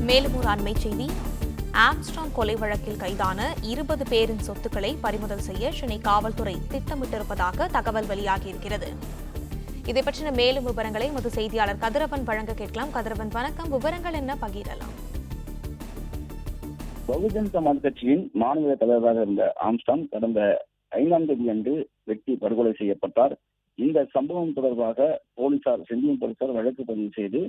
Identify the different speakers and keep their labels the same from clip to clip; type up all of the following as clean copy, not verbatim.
Speaker 1: மேலும் ஒரு அண்மை செய்தி. ஆம்ஸ்ட்ராங் கொலை வழக்கில் கைதான 20 பேரின் சொத்துக்களை பறிமுதல் செய்ய சென்னை காவல்துறை திட்டமிட்டிருப்பதாக தகவல் வெளியாகியிருக்கிறது. இதை பற்றின மேலும் விவரங்களை எமது செய்தியாளர் கதிரவன் வழங்க கேட்கலாம். கதிரவன், வணக்கம். விவரங்கள் என்ன பகிரலாம்?
Speaker 2: பகுஜன் சமாஜ் கட்சியின் மாநில தலைவராக இருந்த ஆம்ஸ்ட்ராங் கடந்த 5ஆம் தேதி அன்று வெட்டி படுகொலை செய்யப்பட்டார். இந்த சம்பவம் தொடர்பாக செந்தியம் போலீசார் வழக்கு பதிவு செய்து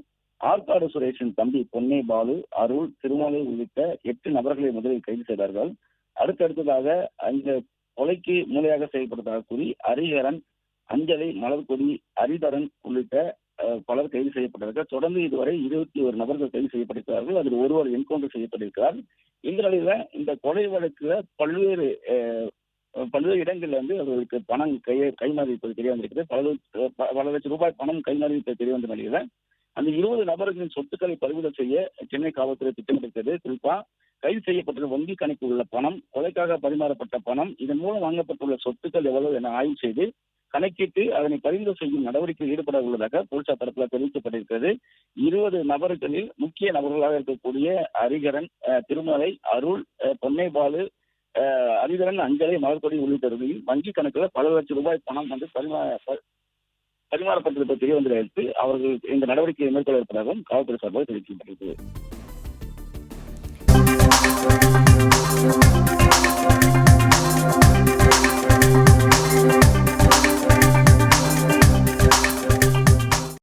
Speaker 2: ஆற்காடு சுரேஷின் தம்பி பொன்னே பாலு, அருள், திருமலை உள்ளிட்ட 8 நபர்களை முதலில் கைது செய்தார்கள். அடுத்தடுத்ததாக அந்த கொலைக்கு மூளையாக செயல்பட்டதாக கூறி ஹரிஹரன், அஞ்சலி, மலர்கொடி, ஹரிதரன் உள்ளிட்ட பலர் கைது செய்யப்பட்டார்கள். தொடர்ந்து இதுவரை 21 நபர்கள் கைது செய்யப்பட்டிருக்கிறார்கள். அதில் ஒருவர் என்கவுண்டர் செய்யப்பட்டிருக்கிறார். இந்த நிலையில இந்த கொலை வழக்குல பல்வேறு இடங்கள்ல அவர்களுக்கு பணம் கைமாறி இருப்பது தெரிய வந்திருக்கிறது. பல லட்சம் ரூபாய் பணம் கைமாறி இருப்பது தெரிய வந்த நிலையில அந்த 20 நபர்களின் சொத்துக்களை பறிமுதல் செய்ய சென்னை காவல்துறை திட்டமிட்டிருக்கிறது. குறிப்பா கைது செய்யப்பட்டுள்ள வங்கி கணக்கு உள்ள பணம், கொலைக்காக பரிமாறப்பட்ட பணம், இதன் மூலம் வாங்கப்பட்டுள்ள சொத்துக்கள் எவ்வளவு என ஆய்வு செய்து கணக்கிட்டு அதனை பறிமுதல் செய்யும் நடவடிக்கையில் ஈடுபட உள்ளதாக போலீசார் தரப்பில் தெரிவிக்கப்பட்டிருக்கிறது. 20 நபர்களில் முக்கிய நபர்களாக இருக்கக்கூடிய ஹரிஹரன், திருமலை, அருள், பொன்னைபாலு, ஹரிதரன், அஞ்சலி, மலர்கொடி உள்ளிட்டவர்களின் வங்கி கணக்குல பல லட்சம் ரூபாய் பணம் பரிமாறப்பட்டிருப்பது தெரிய வந்ததை அடுத்து அவர்கள் இந்த நடவடிக்கையை மேற்கொள்ள இருப்பதாகவும் காவல்துறை சார்பாக தெரிவிக்கப்பட்டிருக்கிறது.